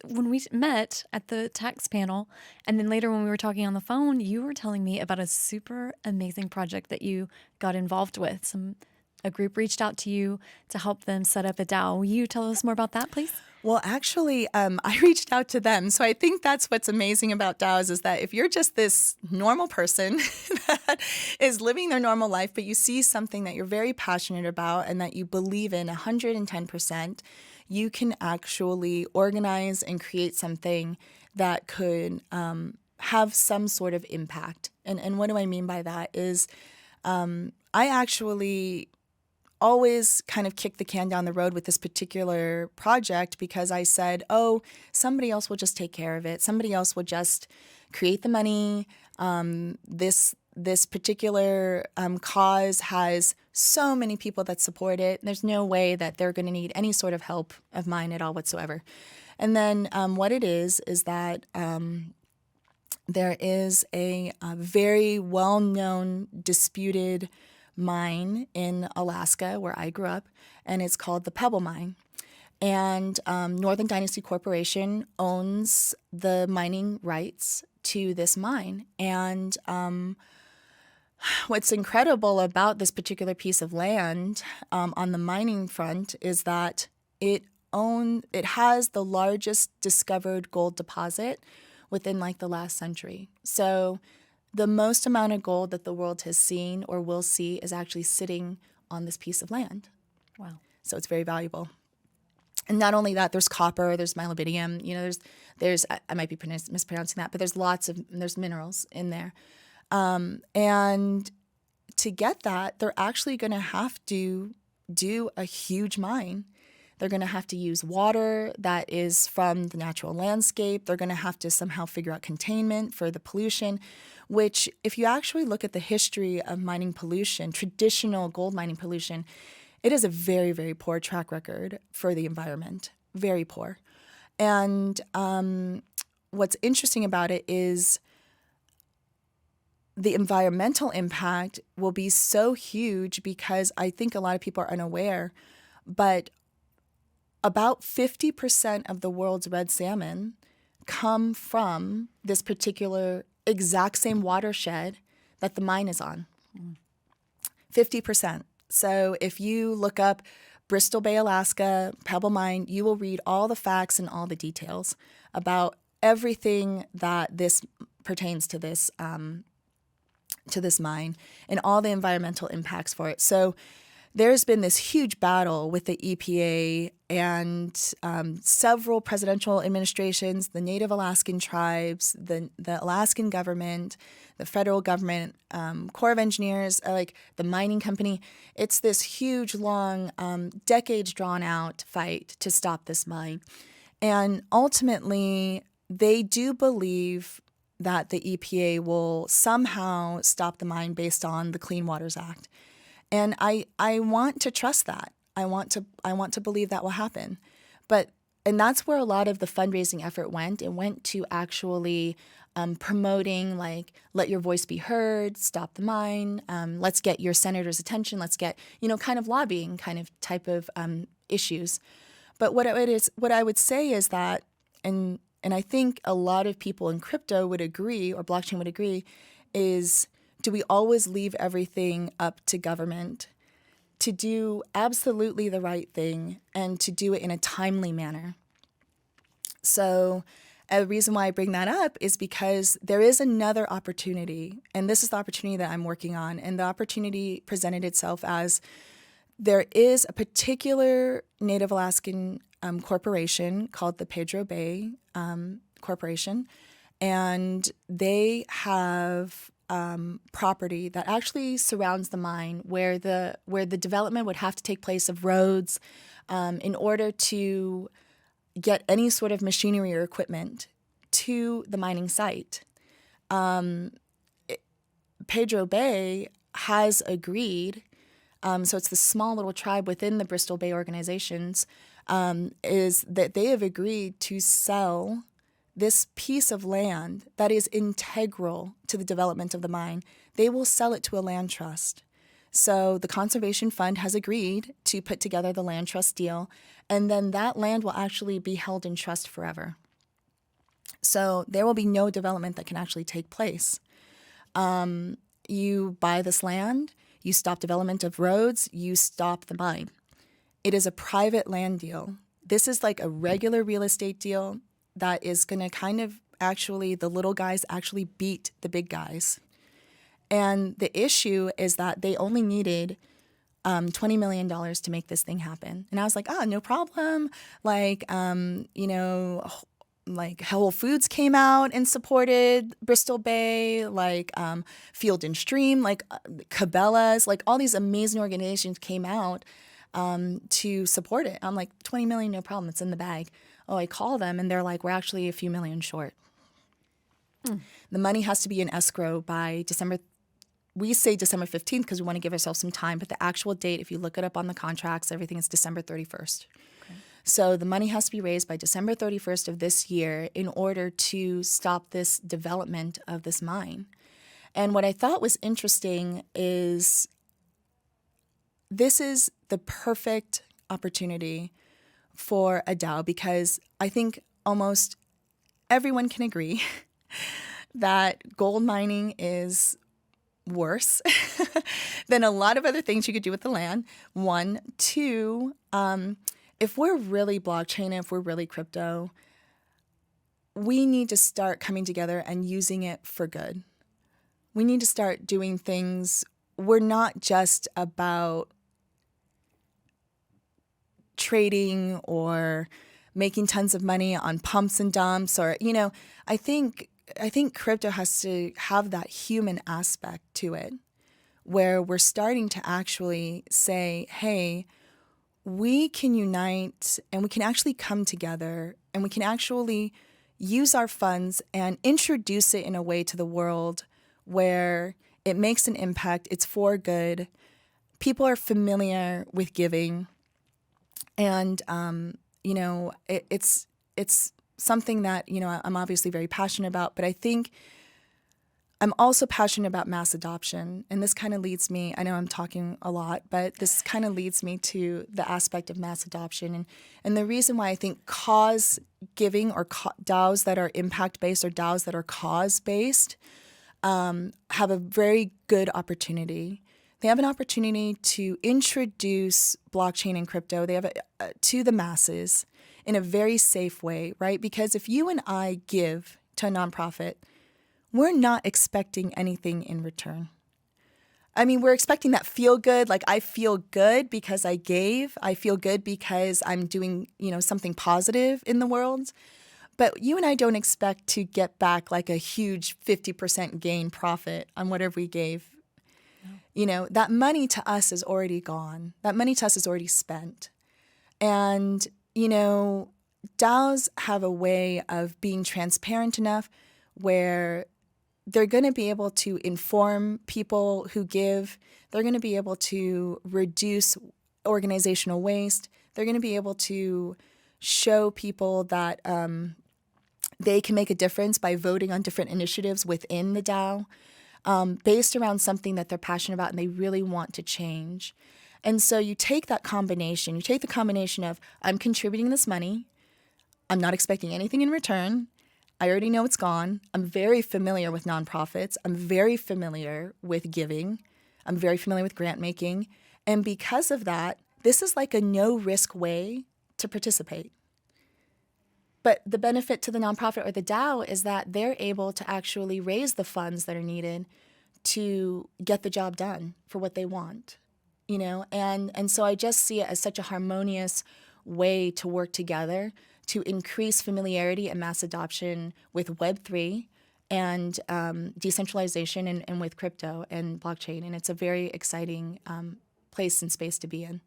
when we met at the tax panel, and then later when we were talking on the phone, you were telling me about a super amazing project that you got involved with. A group reached out to you to help them set up a DAO. Will you tell us more about that, please? Well, actually, I reached out to them. So I think that's what's amazing about DAOs is that if you're just this normal person that is living their normal life, but you see something that you're very passionate about and that you believe in 110%, you can actually organize and create something that could have some sort of impact. And what do I mean by that is I actually always kind of kicked the can down the road with this particular project because I said, oh, somebody else will just take care of it. Somebody else will just create the money. This particular cause has so many people that support it. There's no way that they're going to need any sort of help of mine at all whatsoever. And then what it is that there is a very well-known disputed mine in Alaska where I grew up, and it's called the Pebble mine. And Northern Dynasty Corporation owns the mining rights to this mine. And what's incredible about this particular piece of land on the mining front is that it has the largest discovered gold deposit within like the last century. So the most amount of gold that the world has seen or will see is actually sitting on this piece of land. Wow. So it's very valuable. And not only that, there's copper, there's molybdenum, there's I might be mispronouncing that, but there's minerals in there. And to get that, they're actually going to have to do a huge mine. They're going to have to use water that is from the natural landscape. They're going to have to somehow figure out containment for the pollution, which if you actually look at the history of mining pollution, traditional gold mining pollution, it is a very, very poor track record for the environment, very poor. And what's interesting about it is the environmental impact will be so huge because I think a lot of people are unaware, but about 50% of the world's red salmon come from this particular exact same watershed that the mine is on. 50%. So if you look up Bristol Bay, Alaska, Pebble Mine, you will read all the facts and all the details about everything that this pertains to this mine and all the environmental impacts for it. So there's been this huge battle with the EPA and several presidential administrations, the Native Alaskan tribes, the Alaskan government, the federal government, Corps of Engineers, like the mining company. It's this huge, long, decades drawn out fight to stop this mine. And ultimately, they do believe that the EPA will somehow stop the mine based on the Clean Waters Act. And I want to trust that. I want to believe that will happen. And that's where a lot of the fundraising effort went. It went to actually promoting, like, let your voice be heard, stop the mine, let's get your senator's attention, let's get, kind of lobbying kind of type of issues. But what I would say is that, and I think a lot of people in crypto would agree, or blockchain would agree, is do we always leave everything up to government to do absolutely the right thing and to do it in a timely manner? So a reason why I bring that up is because there is another opportunity, and this is the opportunity that I'm working on, and the opportunity presented itself as there is a particular Native Alaskan corporation called the Pebble Bay Corporation, and they have property that actually surrounds the mine where the development would have to take place of roads in order to get any sort of machinery or equipment to the mining site. Pebble Bay has agreed, so it's the small little tribe within the Bristol Bay organizations, is that they have agreed to sell this piece of land that is integral to the development of the mine. They will sell it to a land trust. So the Conservation Fund has agreed to put together the land trust deal, and then that land will actually be held in trust forever. So there will be no development that can actually take place. You buy this land, you stop development of roads, you stop the mine. It is a private land deal. This is like a regular real estate deal that is going to kind of actually, the little guys actually beat the big guys. And the issue is that they only needed $20 million to make this thing happen. And I was like, oh, no problem. Like, like Whole Foods came out and supported Bristol Bay, like Field and Stream, like Cabela's, like all these amazing organizations came out to support it. I'm like, 20 million, no problem. It's in the bag. Oh, I call them and they're like, we're actually a few million short. The money has to be in escrow by December. We say December 15th because we want to give ourselves some time, but the actual date, if you look it up on the contracts, everything is December 31st. Okay. So the money has to be raised by December 31st of this year in order to stop this development of this mine. And what I thought was interesting is this is the perfect opportunity for a DAO because I think almost everyone can agree that gold mining is worse than a lot of other things you could do with the land. One. Two, if we're really blockchain, if we're really crypto, we need to start coming together and using it for good. We need to start doing things. We're not just about trading or making tons of money on pumps and dumps or, I think crypto has to have that human aspect to it where we're starting to actually say, hey, we can unite and we can actually come together and we can actually use our funds and introduce it in a way to the world where it makes an impact, it's for good, people are familiar with giving, and, it's something that, I'm obviously very passionate about, but I think I'm also passionate about mass adoption. And this kind of leads me, I know I'm talking a lot, but this kind of leads me to the aspect of mass adoption. And the reason why I think cause giving or DAOs that are impact-based or DAOs that are cause-based have a very good opportunity. They have an opportunity to introduce blockchain and crypto. They have it to the masses in a very safe way, right? Because if you and I give to a nonprofit, we're not expecting anything in return. I mean, we're expecting that feel good, like I feel good because I gave. I feel good because I'm doing, something positive in the world. But you and I don't expect to get back like a huge 50% gain profit on whatever we gave. That money to us is already gone. That money to us is already spent. And, DAOs have a way of being transparent enough where they're going to be able to inform people who give. They're going to be able to reduce organizational waste. They're going to be able to show people that they can make a difference by voting on different initiatives within the DAO. Based around something that they're passionate about and they really want to change. And so you take that combination, of I'm contributing this money, I'm not expecting anything in return, I already know it's gone, I'm very familiar with nonprofits, I'm very familiar with giving, I'm very familiar with grant making, and because of that, this is like a no-risk way to participate. But the benefit to the nonprofit or the DAO is that they're able to actually raise the funds that are needed to get the job done for what they want, And so I just see it as such a harmonious way to work together to increase familiarity and mass adoption with Web3 and decentralization and with crypto and blockchain. And it's a very exciting place and space to be in.